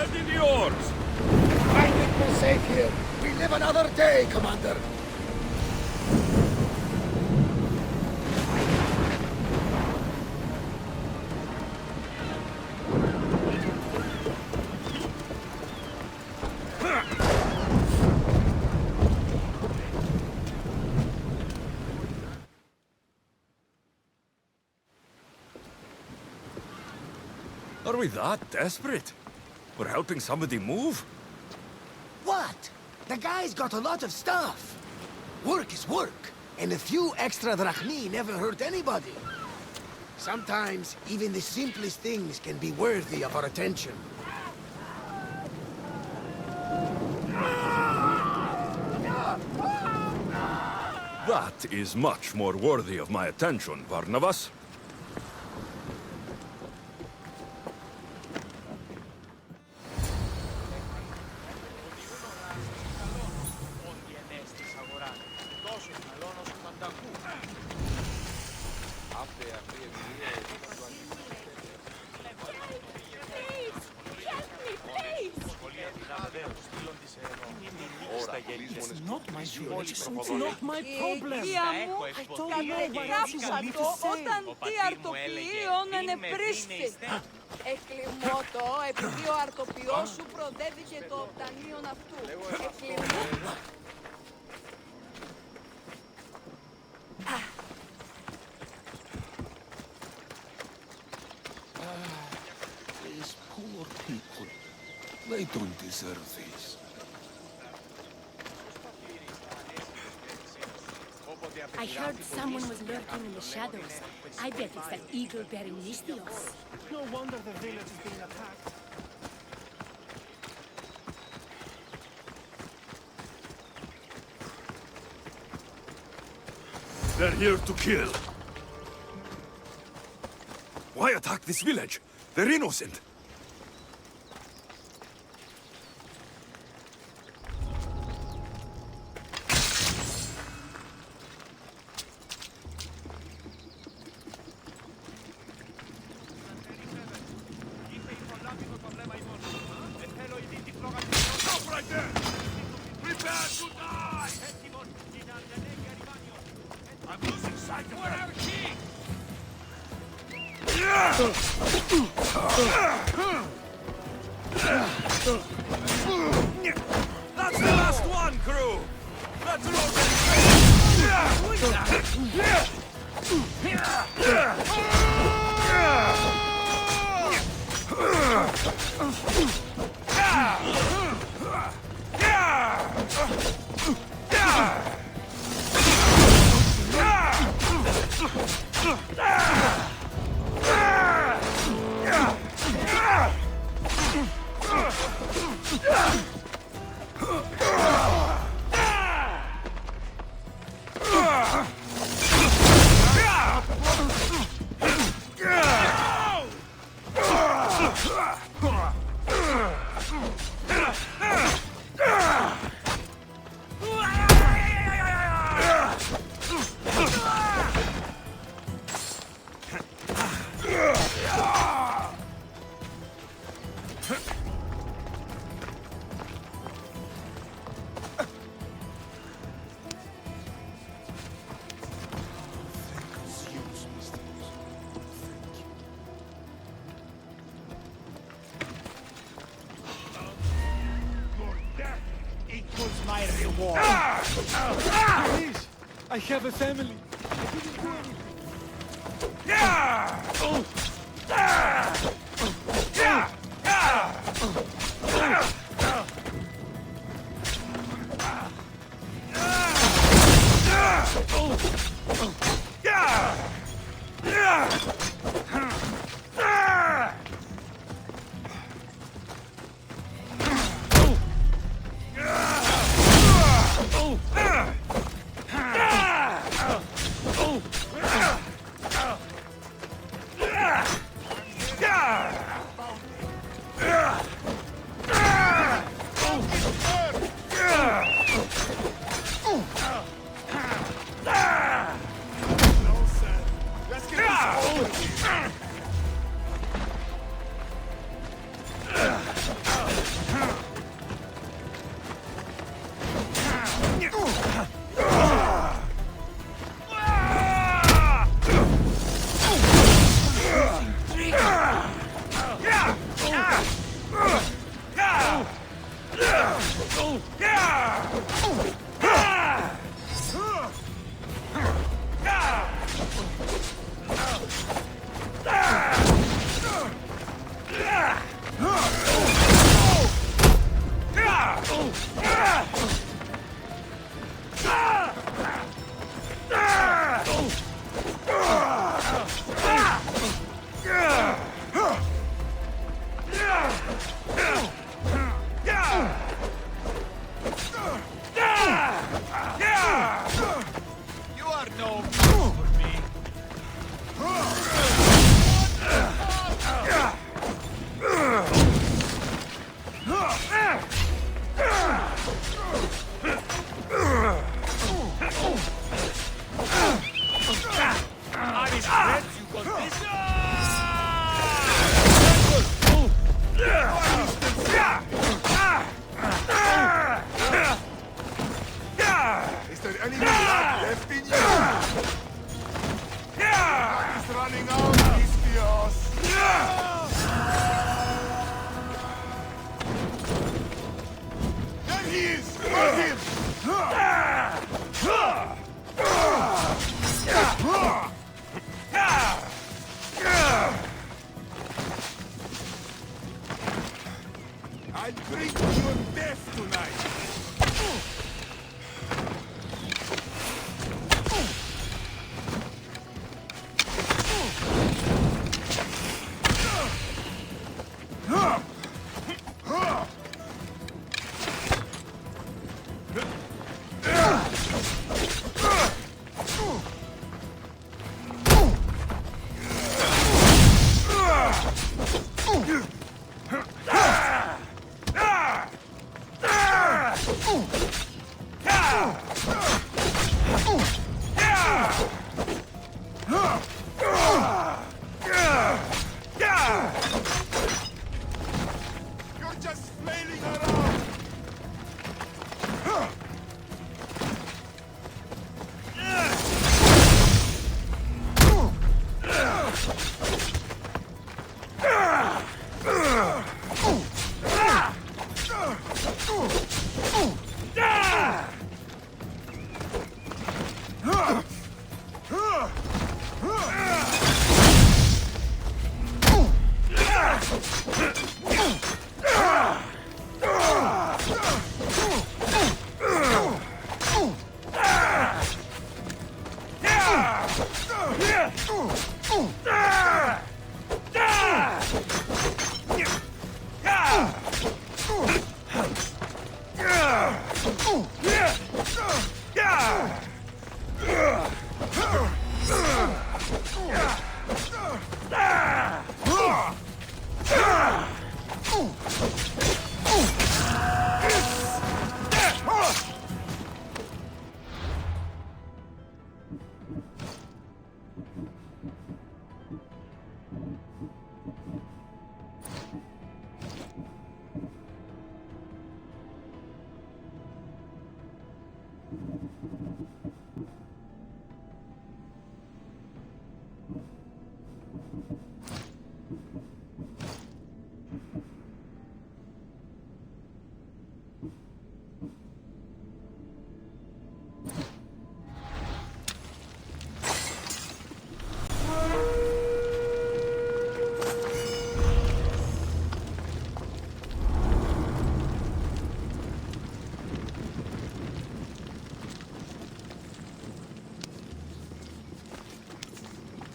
Stand in the oars! I think we're safe here. We live another day, Commander. Are we that desperate? We're helping somebody move? What? The guy's got a lot of stuff. Work is work, and a few extra drachmi never hurt anybody. Sometimes, even the simplest things can be worthy of our attention. That is much more worthy of my attention, Barnabas. It's not my village. It's not my problem. I don't know what else you want me to say. Όταν τι αρτοποιείων ενεπρίστη. Εκλιμώτο, επειδή ο αρτοποιός σου προδεύηκε το οπτανίον αυτού. Εκλιμώτο. These poor people. They don't deserve this. I heard someone was lurking in the shadows. I bet it's that eagle-bearing Alexios. No wonder the village is being attacked. They're here to kill. Why attack this village? They're innocent. Stop right there! Prepare to die! I'm losing sight of our king! That's the last one, crew! Let's roll My reward. Please, I have a family. I didn't do these threats you got this? Is there any blood left in you? He's running out, Alexios. There he is! Got him! I'll bring you your death tonight! You're just flailing around!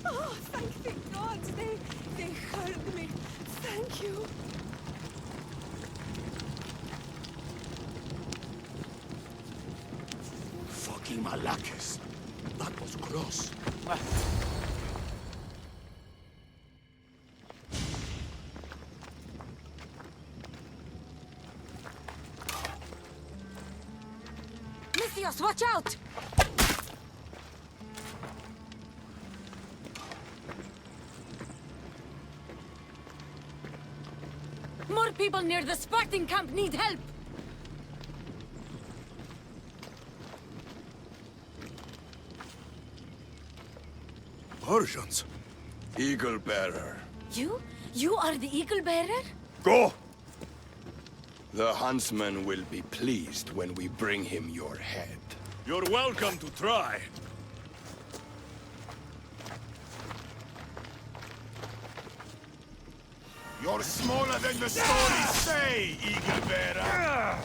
Oh, thank the gods! They heard me. Thank you. Fucking Alexios. That was gross. Alexios, watch out! More people near the Spartan camp need help! Persians? Eagle bearer. You? You are the eagle bearer? Go! The huntsman will be pleased when we bring him your head. You're welcome to try. You're smaller than the stories say, Eagle Bearer!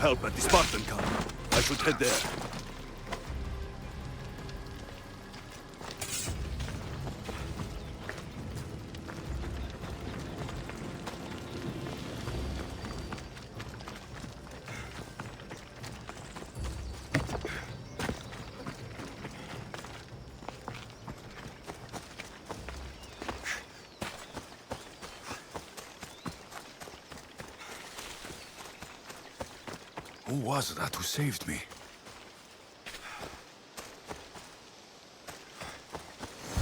help at the Spartan camp. I should head there. Who was that who saved me?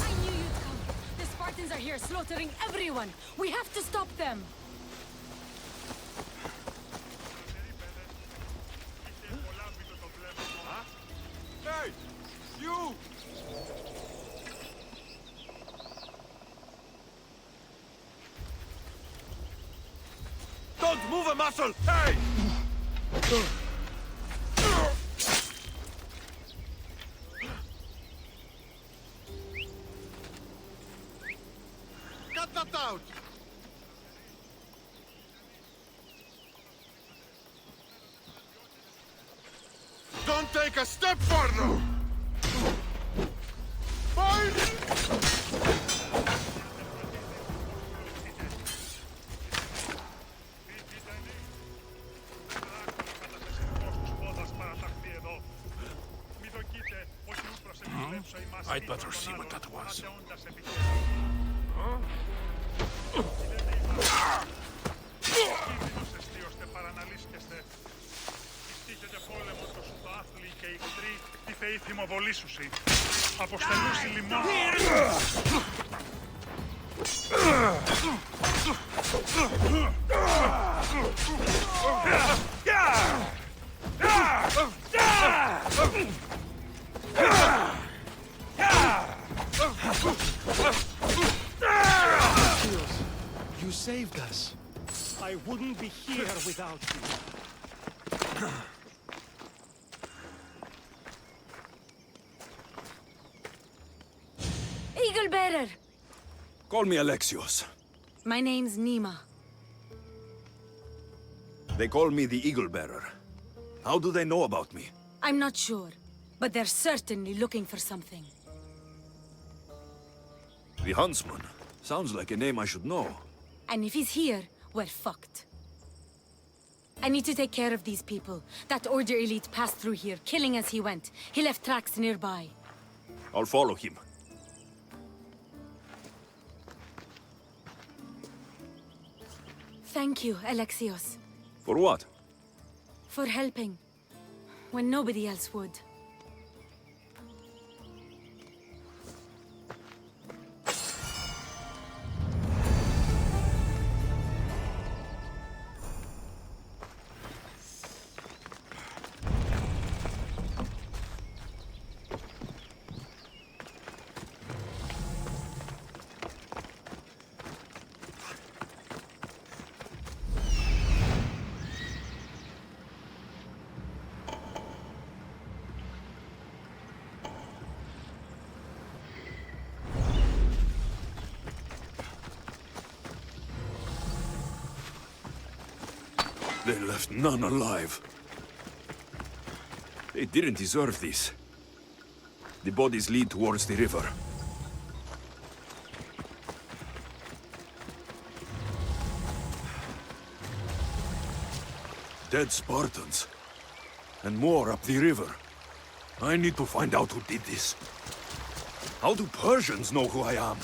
I knew you'd come. The Spartans are here slaughtering everyone. We have to stop them. Hey! You! Don't move a muscle! Hey! Cut that out! Don't take a step further! I'd better see what that was. You saved us. I wouldn't be here without you. Eagle Bearer! Call me Alexios. My name's Nima. They call me the Eagle Bearer. How do they know about me? I'm not sure, but they're certainly looking for something. The Huntsman. Sounds like a name I should know. And if he's here, we're fucked. I need to take care of these people. That Order elite passed through here, killing as he went. He left tracks nearby. I'll follow him. Thank you, Alexios. For what? For helping. When nobody else would. They left none alive. They didn't deserve this. The bodies lead towards the river. Dead Spartans. And more up the river. I need to find out who did this. How do Persians know who I am?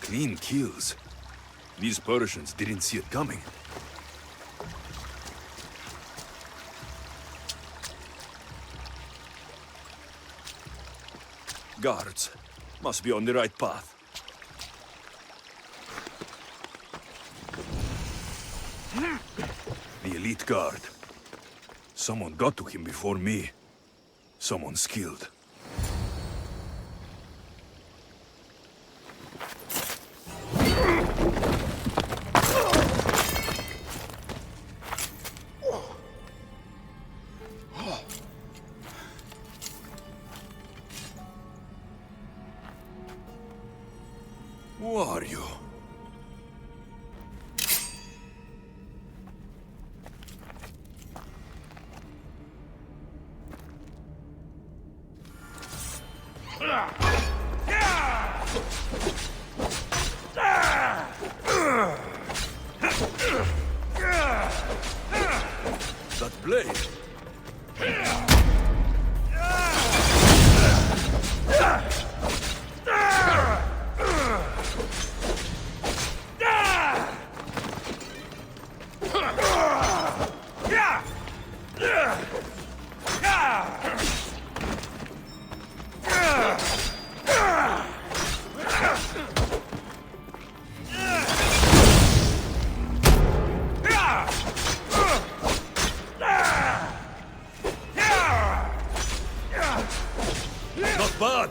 Clean kills. These Persians didn't see it coming. Guards. Must be on the right path. The elite guard. Someone got to him before me. Someone skilled. Who are you? That blade. Not bad.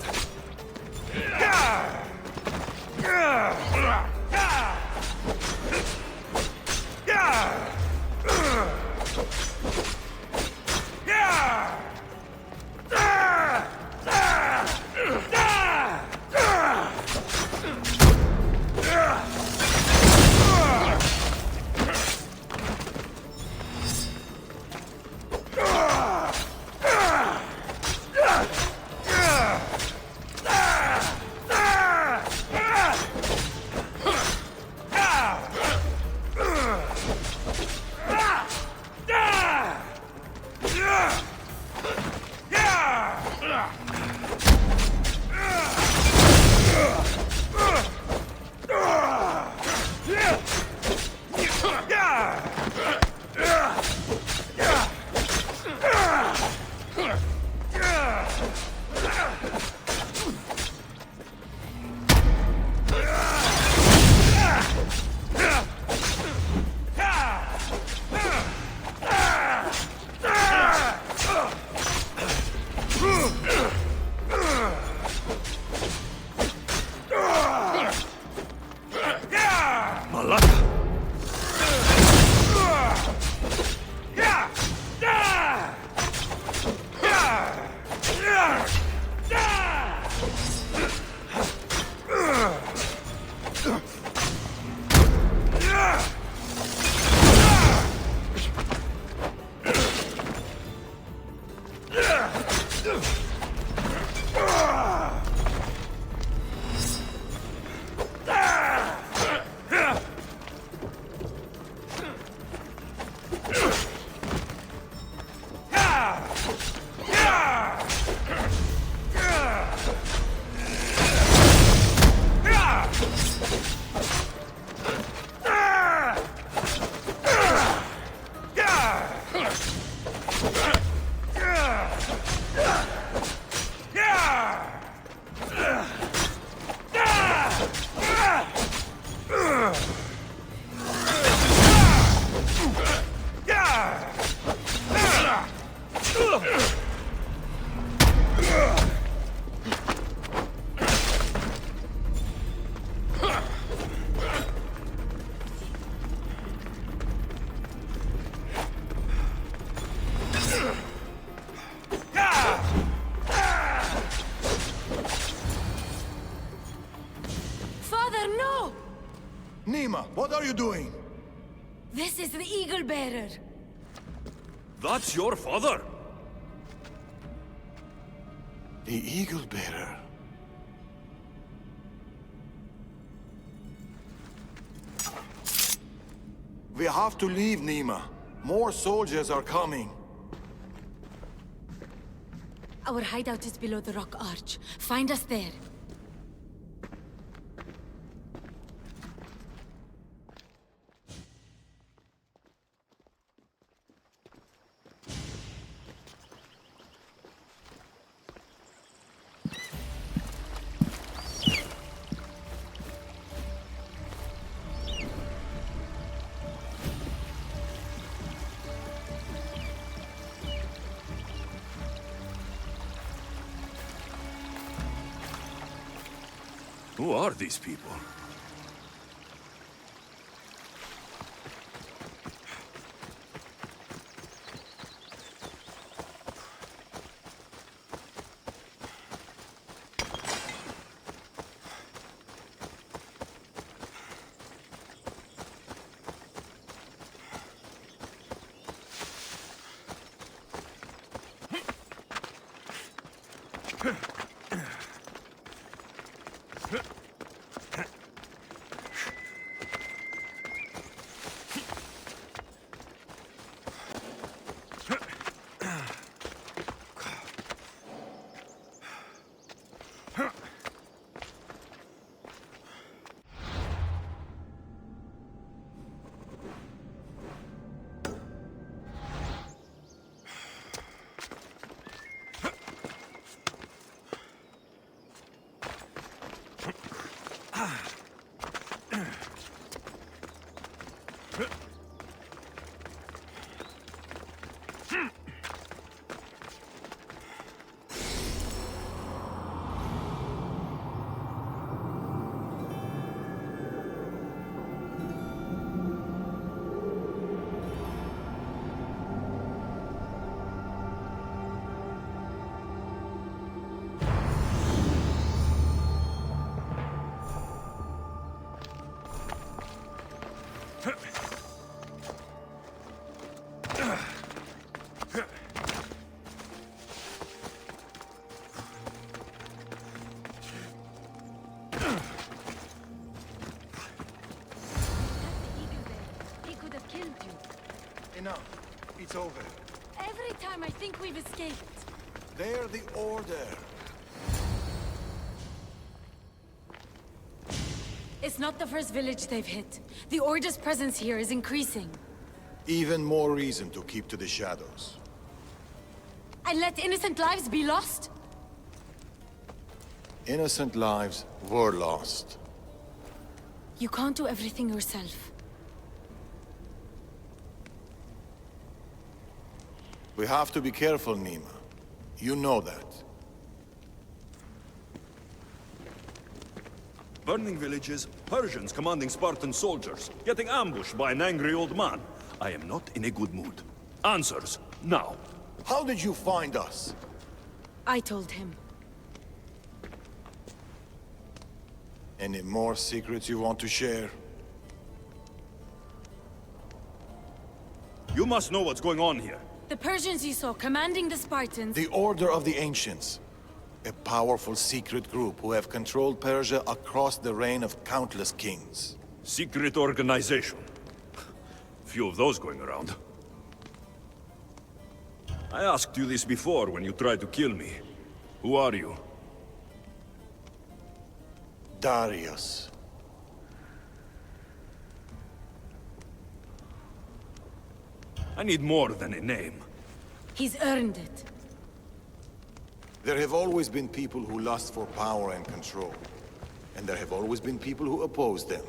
Nima, what are you doing? This is the Eagle Bearer. That's your father? The Eagle Bearer. We have to leave, Nima. More soldiers are coming. Our hideout is below the rock arch. Find us there. Who are these people? Enough. It's over. Every time I think we've escaped. They're the Order. It's not the first village they've hit. The Order's presence here is increasing. Even more reason to keep to the shadows. And let innocent lives be lost? Innocent lives were lost. You can't do everything yourself. We have to be careful, Nima. You know that. Burning villages, Persians commanding Spartan soldiers, getting ambushed by an angry old man. I am not in a good mood. Answers, now. How did you find us? I told him. Any more secrets you want to share? You must know what's going on here. The Persians you saw commanding the Spartans... The Order of the Ancients. A powerful secret group who have controlled Persia across the reign of countless kings. Secret organization. Few of those going around. I asked you this before when you tried to kill me. Who are you? Darius. I need more than a name. He's earned it. There have always been people who lust for power and control. And there have always been people who oppose them.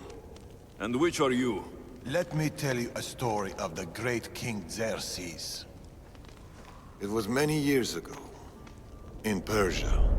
And which are you? Let me tell you a story of the great King Xerxes. It was many years ago, in Persia.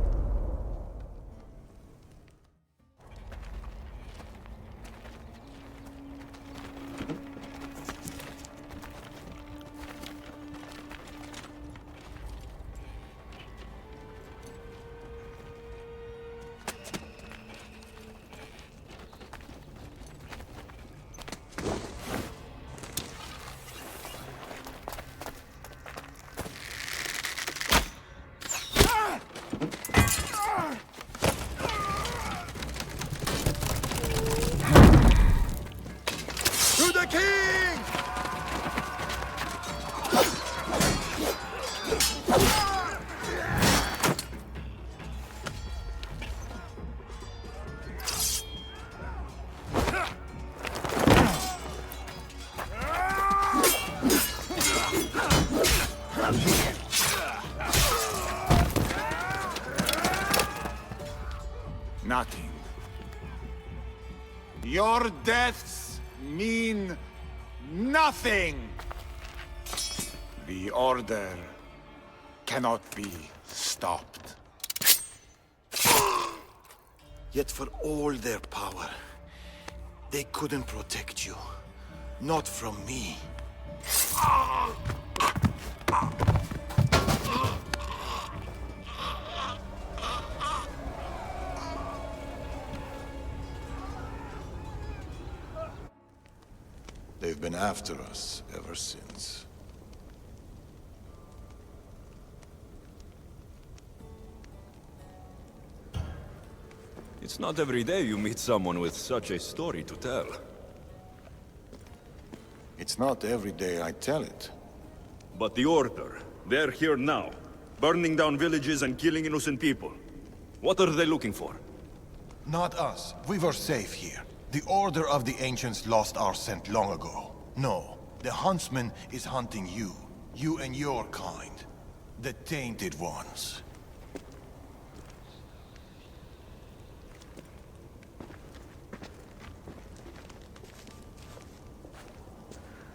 To the king! Nothing. Your deaths mean nothing. The Order cannot be stopped. Yet for all their power, they couldn't protect you. Not from me. They've been after us ever since. It's not every day you meet someone with such a story to tell. It's not every day I tell it. But the Order, they're here now, burning down villages and killing innocent people. What are they looking for? Not us. We were safe here. The Order of the Ancients lost our scent long ago. No, the Huntsman is hunting you. You and your kind. The Tainted Ones.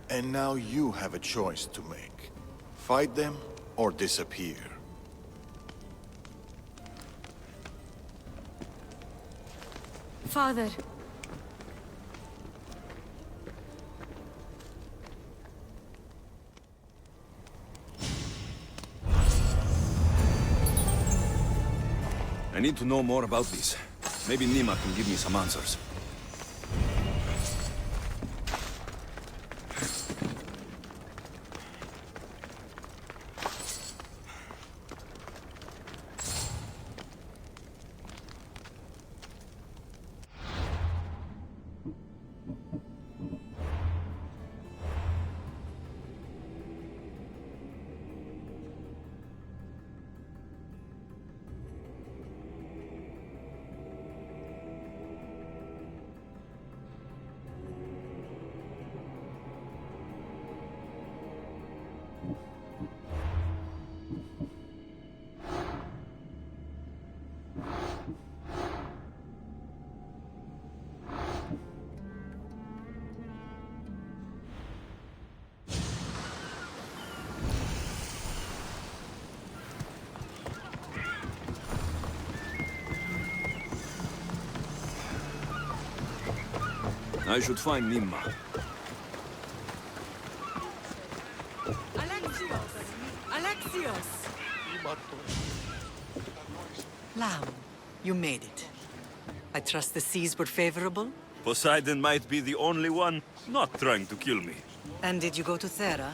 And now you have a choice to make. fight them or disappear. Father. I need to know more about this. Maybe Nima can give me some answers. I should find Nima. Alexios! Alexios! Lamb, you made it. I trust the seas were favorable? Poseidon might be the only one not trying to kill me. And did you go to Thera?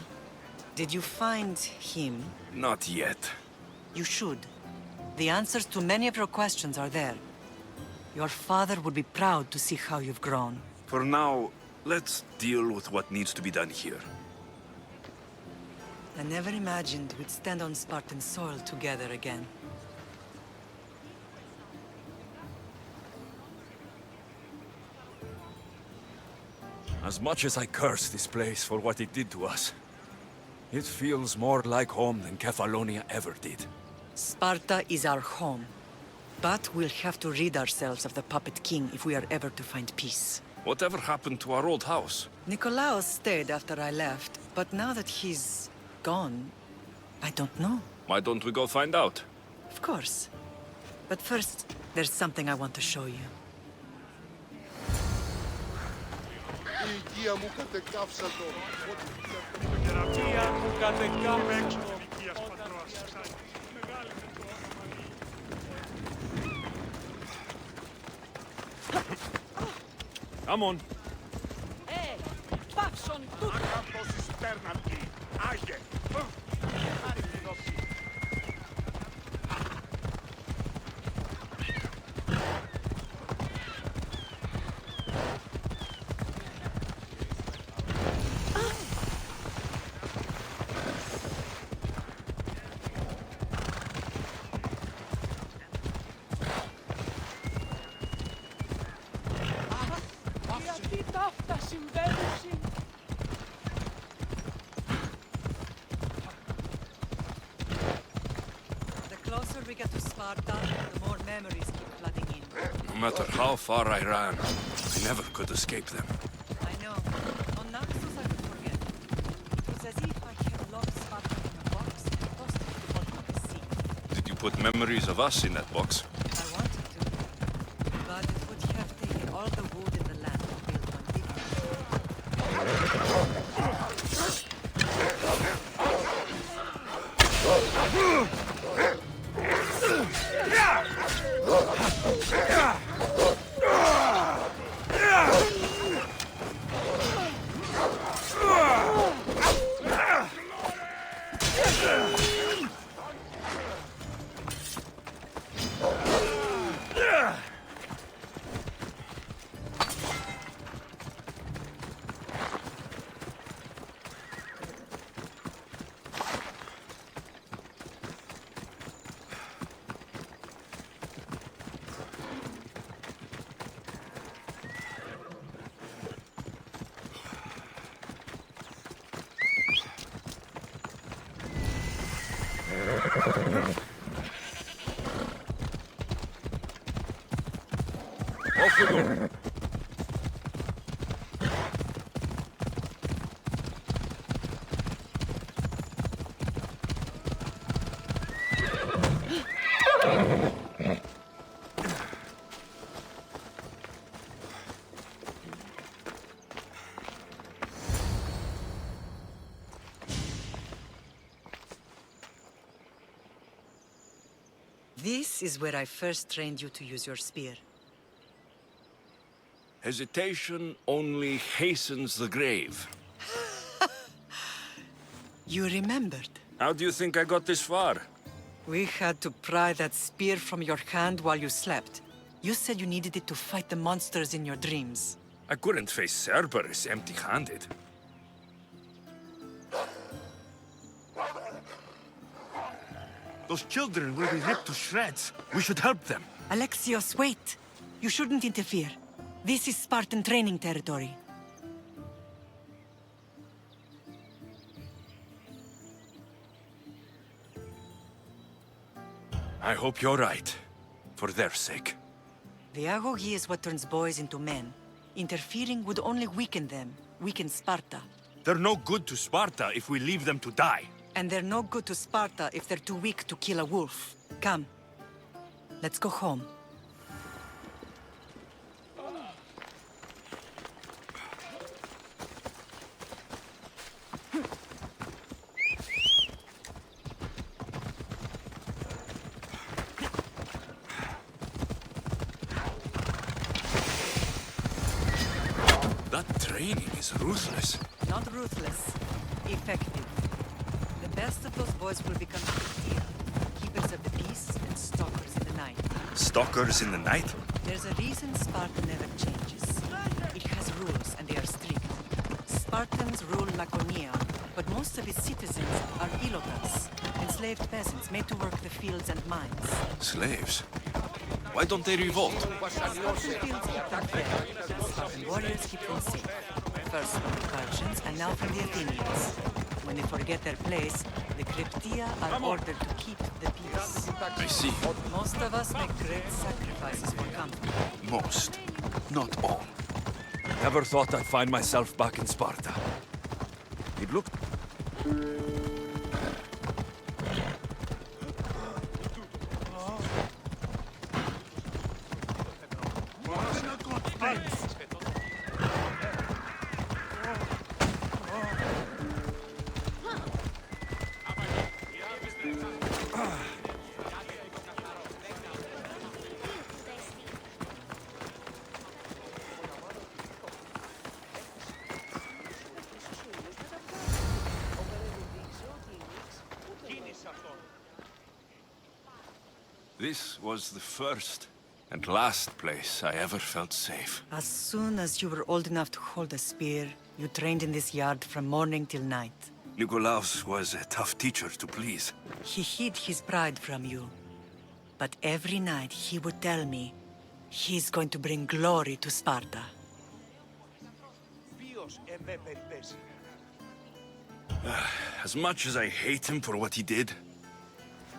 Did you find him? Not yet. You should. The answers to many of your questions are there. Your father would be proud to see how you've grown. For now, let's deal with what needs to be done here. I never imagined we'd stand on Spartan soil together again. As much as I curse this place for what it did to us, it feels more like home than Kefalonia ever did. Sparta is our home. But we'll have to rid ourselves of the puppet king if we are ever to find peace. Whatever happened to our old house? Nikolaos stayed after I left, but now that he's gone, I don't know. Why don't we go find out? Of course. But first, there's something I want to show you. Come on. The closer we get to Sparta, the more memories keep flooding in. No matter how far I ran, I never could escape them. I know. On Naxos I would forget. It was as if I had locked Sparta in a box and tossed it to the bottom of the sea. Did you put memories of us in that box? I wanted to, but it would have taken all the wood in the land to build one big Off we go. This is where I first trained you to use your spear. Hesitation only hastens the grave. You remembered. How do you think I got this far? We had to pry that spear from your hand while you slept. You said you needed it to fight the monsters in your dreams. I couldn't face Cerberus empty-handed. Those children will be ripped to shreds. We should help them. Alexios, wait! You shouldn't interfere. This is Spartan training territory. I hope you're right. For their sake. The agogi is what turns boys into men. Interfering would only weaken them, weaken Sparta. They're no good to Sparta if we leave them to die. And they're no good to Sparta if they're too weak to kill a wolf. Come. Let's go home. That training is ruthless. Not ruthless. Effective. The best of those boys will become Creed, keepers of the peace and stalkers in the night. Stalkers in the night? There's a reason Sparta never changes. It has rules, and they are strict. Spartans rule Laconia, but most of its citizens are ilotas, enslaved peasants made to work the fields and mines. Slaves? Why don't they revolt? Spartan fields keep them fair. Spartan warriors keep them safe. First from the Persians, and now from the Athenians. When they forget their place, the Cryptia are ordered to keep the peace. I see. Most of us make great sacrifices for comfort. Most. Not all. Never thought I'd find myself back in Sparta. It looked... This was the first and last place I ever felt safe. As soon as you were old enough to hold a spear, you trained in this yard from morning till night. Nikolaos was a tough teacher to please. He hid his pride from you. But every night he would tell me, he's going to bring glory to Sparta. As much as I hate him for what he did,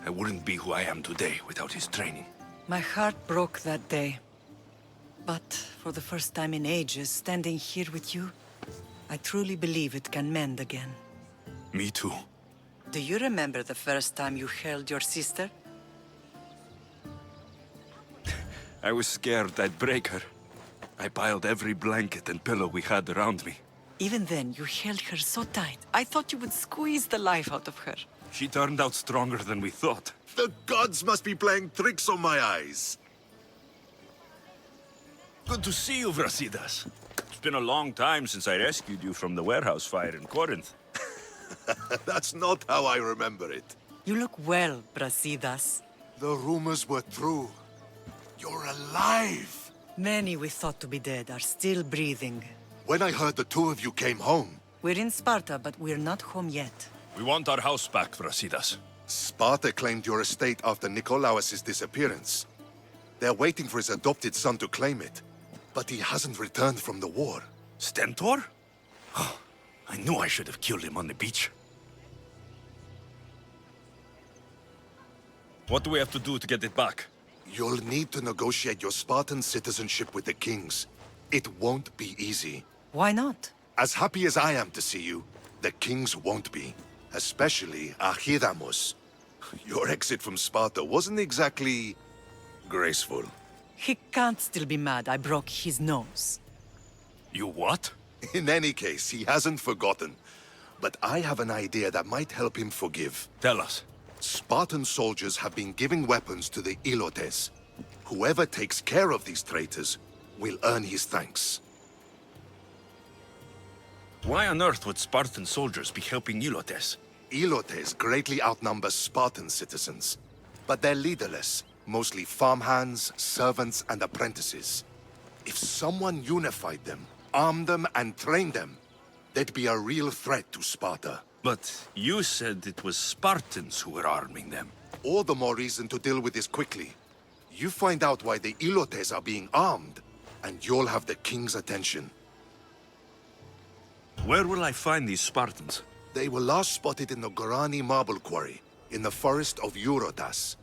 I wouldn't be who I am today without his training. My heart broke that day. But for the first time in ages, standing here with you, I truly believe it can mend again. Me too. Do you remember the first time you held your sister? I was scared I'd break her. I piled every blanket and pillow we had around me. Even then, you held her so tight. I thought you would squeeze the life out of her. She turned out stronger than we thought. The gods must be playing tricks on my eyes. Good to see you, Brasidas. It's been a long time since I rescued you from the warehouse fire in Corinth. That's not how I remember it. You look well, Brasidas. The rumors were true. You're alive! Many we thought to be dead are still breathing. When I heard the two of you came home... We're in Sparta, but we're not home yet. We want our house back, Brasidas. Sparta claimed your estate after Nikolaos' disappearance. They're waiting for his adopted son to claim it. But he hasn't returned from the war. Stentor? I knew I should have killed him on the beach. What do we have to do to get it back? You'll need to negotiate your Spartan citizenship with the kings. It won't be easy. Why not? As happy as I am to see you, the kings won't be. Especially Archidamos. Your exit from Sparta wasn't exactly... graceful. He can't still be mad I broke his nose. You what? In any case, he hasn't forgotten. But I have an idea that might help him forgive. Tell us. Spartan soldiers have been giving weapons to the Ilotes. Whoever takes care of these traitors will earn his thanks. Why on earth would Spartan soldiers be helping Ilotes? Ilotes greatly outnumber Spartan citizens, but they're leaderless, mostly farmhands, servants, and apprentices. If someone unified them, armed them, and trained them, they'd be a real threat to Sparta. But you said it was Spartans who were arming them. All the more reason to deal with this quickly. You find out why the Ilotes are being armed, and you'll have the king's attention. Where will I find these Spartans? They were last spotted in the Gorani marble quarry, in the forest of Eurotas.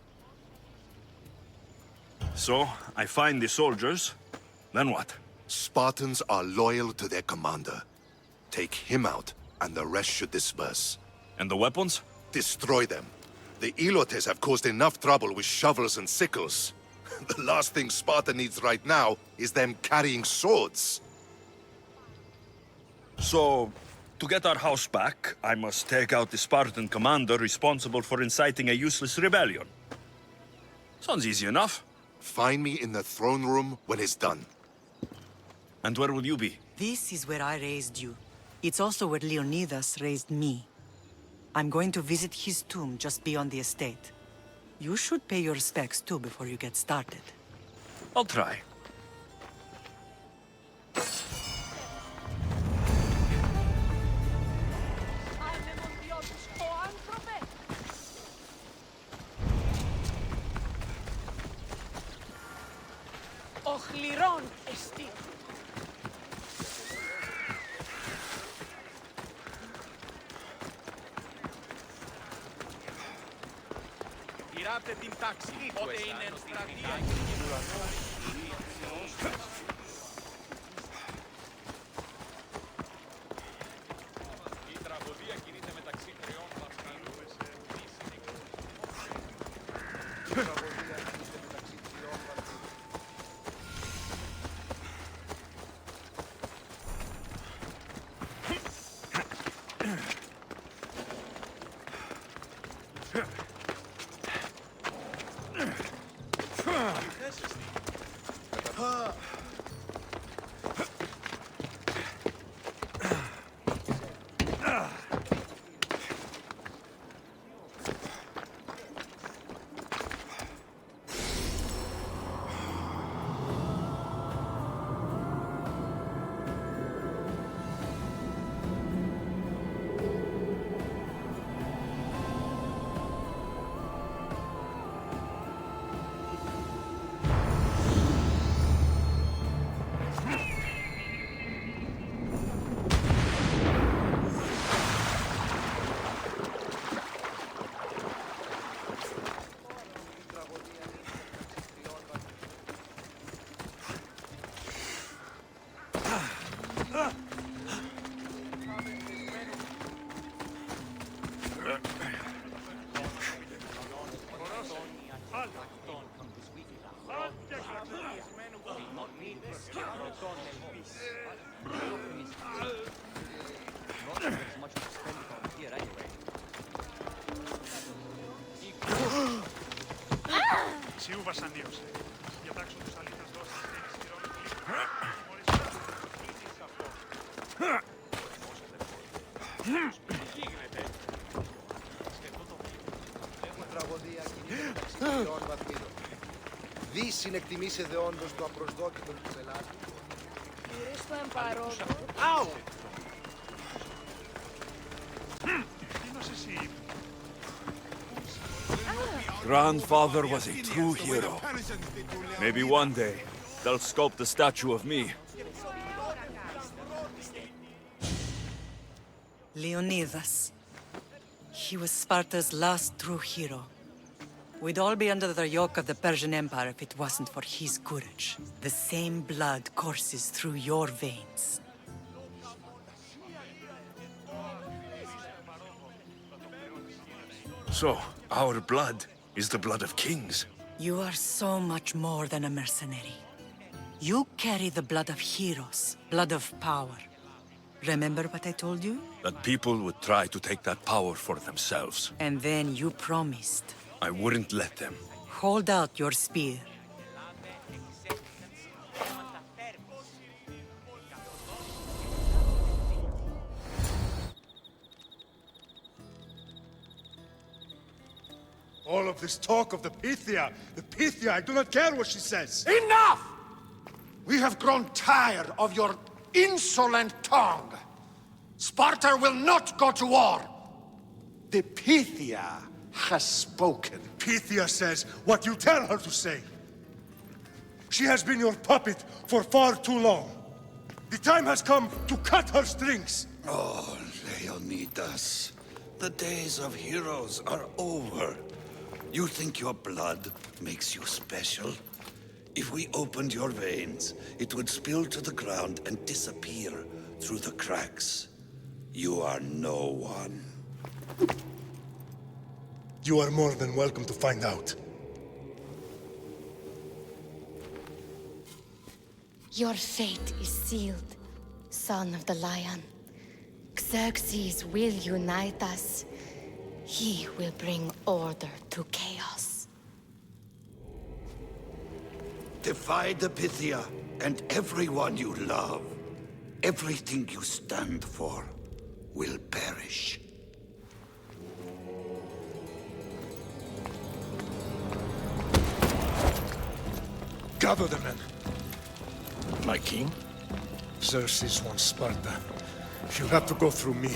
So, I find the soldiers, then what? Spartans are loyal to their commander. Take him out, and the rest should disperse. And the weapons? Destroy them. The Ilotes have caused enough trouble with shovels and sickles. The last thing Sparta needs right now is them carrying swords. So, to get our house back, I must take out the Spartan commander responsible for inciting a useless rebellion. Sounds easy enough. Find me in the throne room when it's done. And where will you be? This is where I raised you. It's also where Leonidas raised me. I'm going to visit his tomb just beyond the estate. You should pay your respects too before you get started. I'll try. Οχληρών εστί. Γυράτε την τάξη, πότε είναι ενστρατεία. Η τραγωδία κινείται μεταξύ τριών βασιλείων. Σιού βασανίωσε. Διατάξω τους αλήθας δώσεις και ισχυρών Τραγωδία κινείται μεταξύ τριών βαθμίδων. Δι συνεκτιμήσετε όντως το απροσδόκητο του πελάτη. Κύριε στο εμπαρόδο. Άου! Τίνος εσύ. Grandfather was a true hero. Maybe one day, they'll sculpt a statue of me. Leonidas. He was Sparta's last true hero. We'd all be under the yoke of the Persian Empire if it wasn't for his courage. The same blood courses through your veins. So, our blood is the blood of kings. You are so much more than a mercenary. You carry the blood of heroes, blood of power. Remember what I told you? That people would try to take that power for themselves. And then you promised. I wouldn't let them. Hold out your spear. All of this talk of the Pythia, I do not care what she says. Enough! We have grown tired of your insolent tongue. Sparta will not go to war. The Pythia has spoken. Pythia says what you tell her to say. She has been your puppet for far too long. The time has come to cut her strings. Oh, Leonidas, the days of heroes are over. You think your blood makes you special? If we opened your veins, it would spill to the ground and disappear through the cracks. You are no one. You are more than welcome to find out. Your fate is sealed, son of the lion. Xerxes will unite us. He will bring order to chaos. Defy the Pythia and everyone you love. Everything you stand for will perish. Gather the men. My king? Xerxes wants Sparta. She'll have to go through me.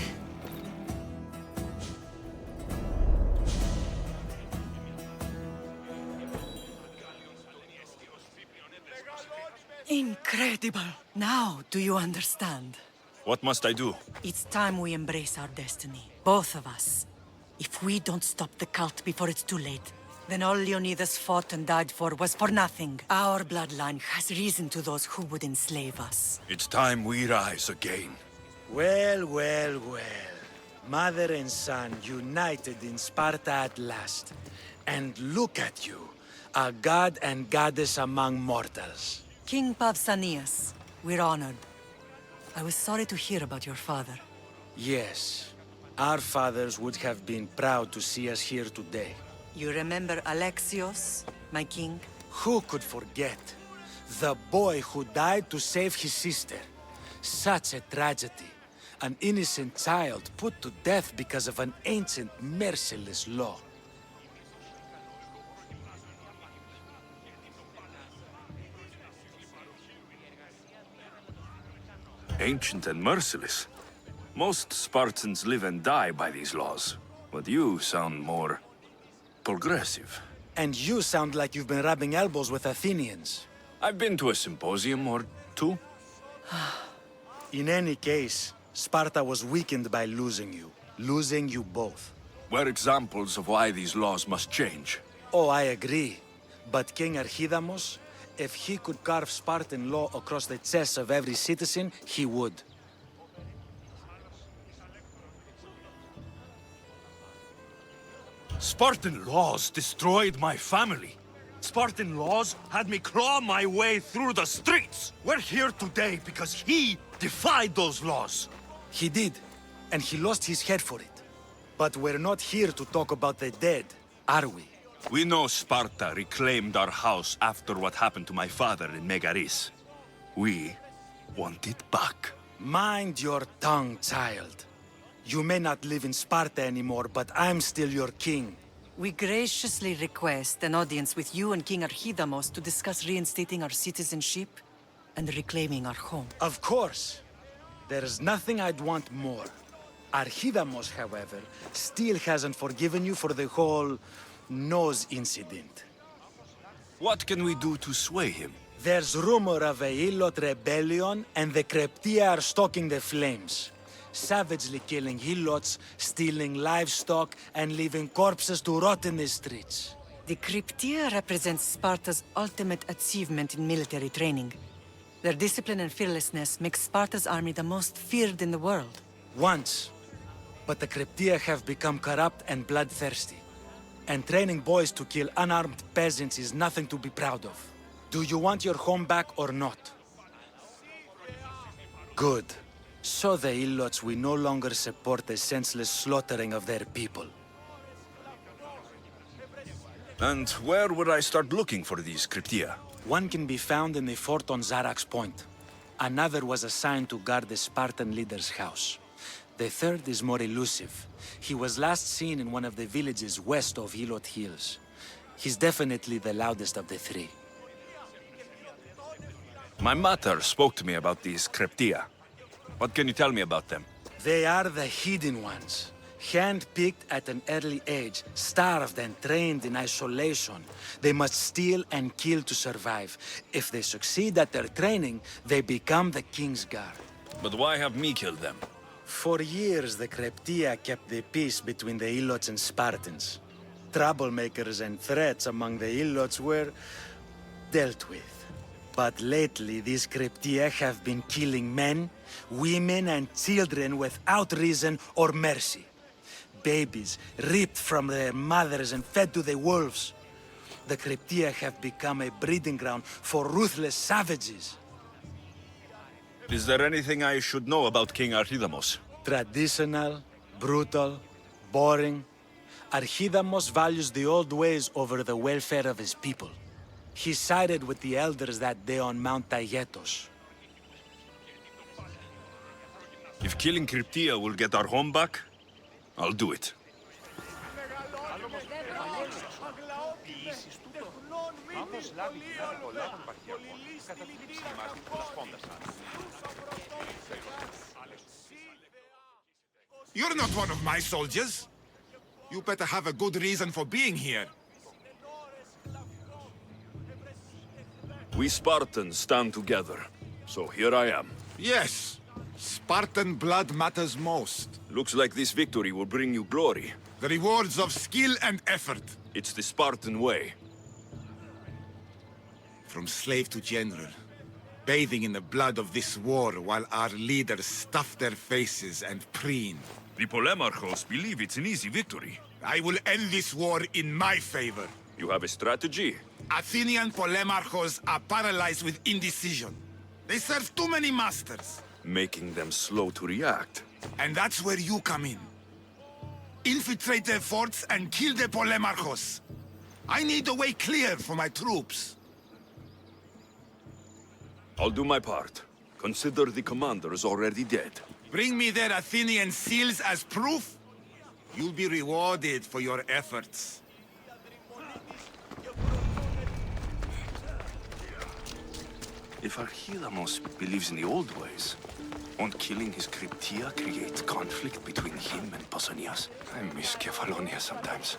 Incredible! Now, do you understand? What must I do? It's time we embrace our destiny. Both of us. If we don't stop the cult before it's too late, then all Leonidas fought and died for was for nothing. Our bloodline has risen to those who would enslave us. It's time we rise again. Well, well, well. Mother and son united in Sparta at last. And look at you, a god and goddess among mortals. King Pausanias, we're honored. I was sorry to hear about your father. Yes, our fathers would have been proud to see us here today. You remember Alexios, my king? Who could forget? The boy who died to save his sister. Such a tragedy. An innocent child put to death because of an ancient, merciless law. Ancient and merciless. Most Spartans live and die by these laws, but you sound more progressive. And you sound like you've been rubbing elbows with Athenians. I've been to a symposium or two. In any case, Sparta was weakened by losing you both. We're examples of why these laws must change. Oh, I agree. But King Archidamos, if he could carve Spartan law across the chests of every citizen, he would. Spartan laws destroyed my family. Spartan laws had me claw my way through the streets. We're here today because he defied those laws. He did, and he lost his head for it. But we're not here to talk about the dead, are we? We know Sparta reclaimed our house after what happened to my father in Megaris. We want it back. Mind your tongue, child. You may not live in Sparta anymore, but I'm still your king. We graciously request an audience with you and King Archidamos to discuss reinstating our citizenship and reclaiming our home. Of course. There's nothing I'd want more. Archidamos, however, still hasn't forgiven you for the whole nose incident. What can we do to sway him? There's rumor of a Hilot rebellion, and the Kreptia are stalking the flames. Savagely killing Hilots, stealing livestock, and leaving corpses to rot in the streets. The Kryptia represents Sparta's ultimate achievement in military training. Their discipline and fearlessness make Sparta's army the most feared in the world. Once. But the Kryptia have become corrupt and bloodthirsty. And training boys to kill unarmed peasants is nothing to be proud of. Do you want your home back or not? Good. So the Ilots will no longer support the senseless slaughtering of their people. And where would I start looking for these cryptia? One can be found in the fort on Zarak's Point. Another was assigned to guard the Spartan leader's house. The third is more elusive. He was last seen in one of the villages west of Hilot Hills. He's definitely the loudest of the three. My mater spoke to me about these cryptia. What can you tell me about them? They are the hidden ones. Hand-picked at an early age, starved and trained in isolation. They must steal and kill to survive. If they succeed at their training, they become the King's Guard. But why have me killed them? For years, the Cryptia kept the peace between the Ilots and Spartans. Troublemakers and threats among the Ilots were dealt with. But lately, these Cryptia have been killing men, women, and children without reason or mercy. Babies ripped from their mothers and fed to the wolves. The Cryptia have become a breeding ground for ruthless savages. Is there anything I should know about King Archidamos? Traditional, brutal, boring. Archidamos values the old ways over the welfare of his people. He sided with the elders that day on Mount Taygetos. If killing Cryptia will get our home back, I'll do it. You're not one of my soldiers. You better have a good reason for being here. We Spartans stand together, so here I am. Yes, Spartan blood matters most. Looks like this victory will bring you glory. The rewards of skill and effort. It's the Spartan way. From slave to general, bathing in the blood of this war while our leaders stuff their faces and preen. The Polemarchos believe it's an easy victory. I will end this war in my favor. You have a strategy? Athenian Polemarchos are paralyzed with indecision. They serve too many masters. Making them slow to react. And that's where you come in. Infiltrate their forts and kill the Polemarchos. I need a way clear for my troops. I'll do my part. Consider the commander is already dead. Bring me their Athenian seals as proof. You'll be rewarded for your efforts. If Archidamos believes in the old ways, won't killing his Cryptia create conflict between him and Pausanias? I miss Kefalonia sometimes.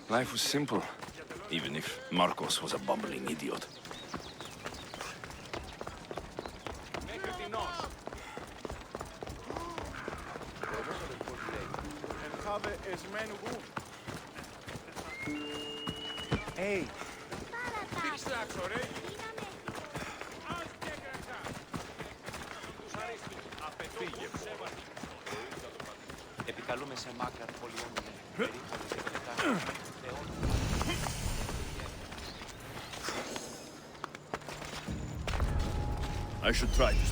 Life was simple, even if Marcos was a bumbling idiot. Hey! Επικαλούμε σε μάκαρ πολιόμοια. I should try this.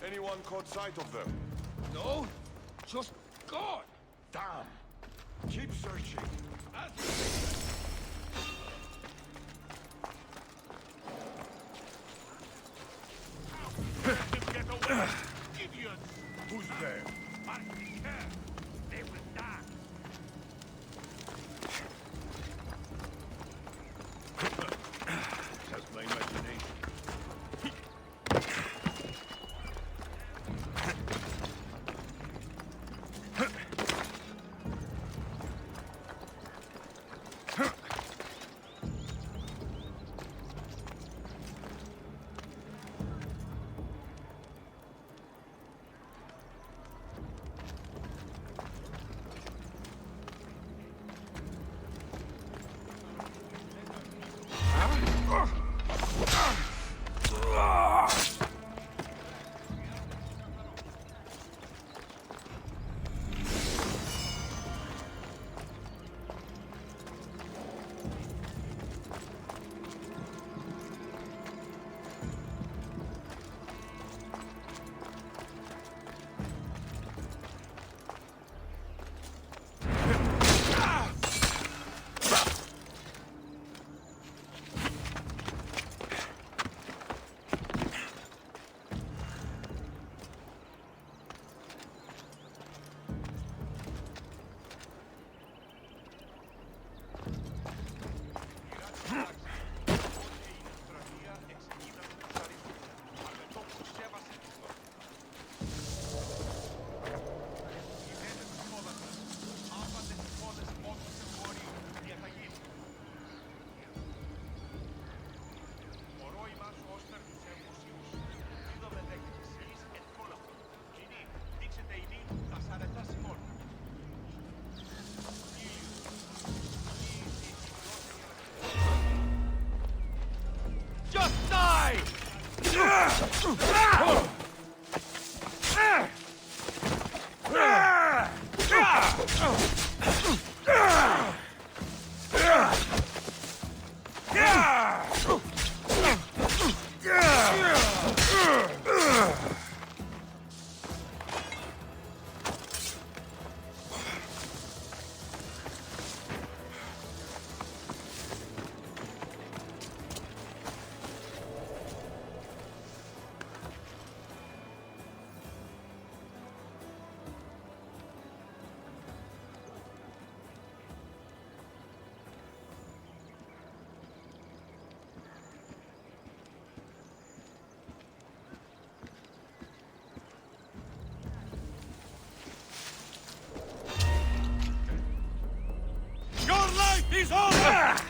Anyone caught sight of them? No? Just God! Damn! Keep searching. Who's there? They will die. Just my imagination. He's over!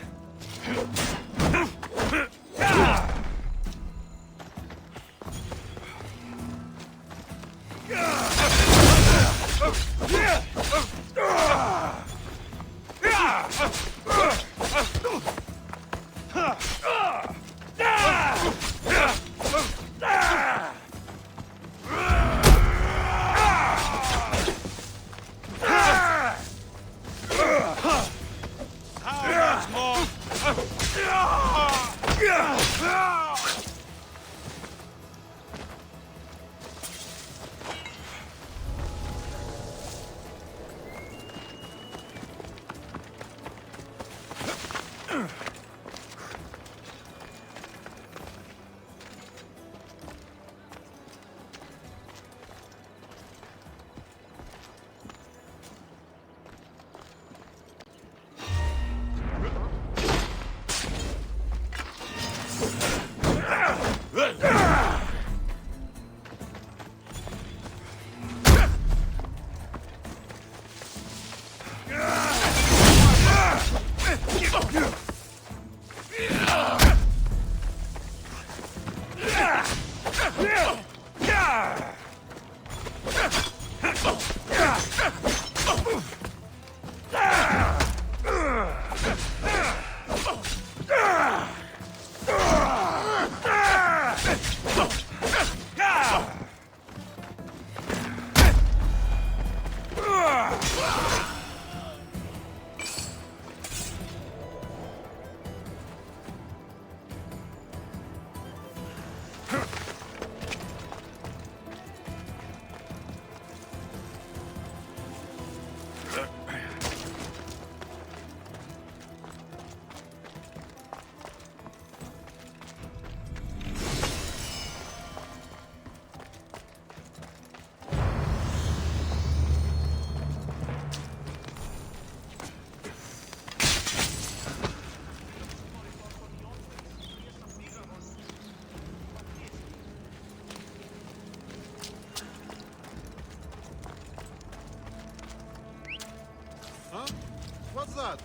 What's that?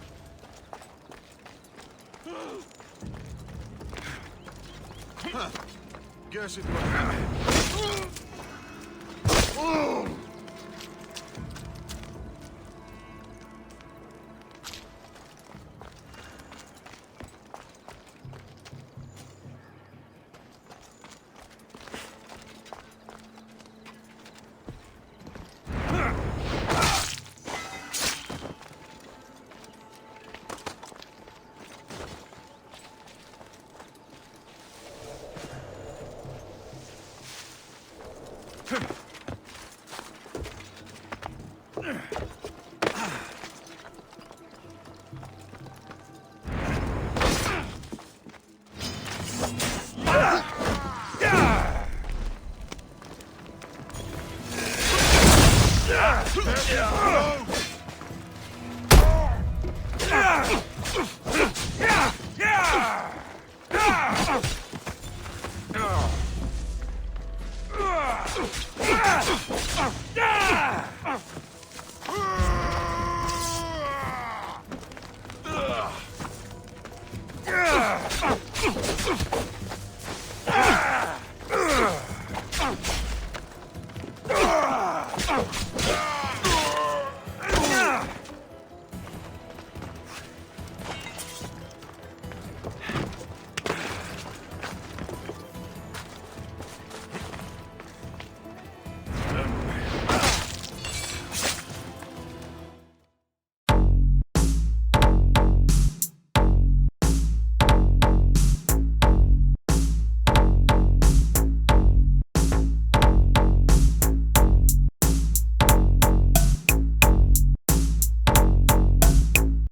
Huh. Guess it was.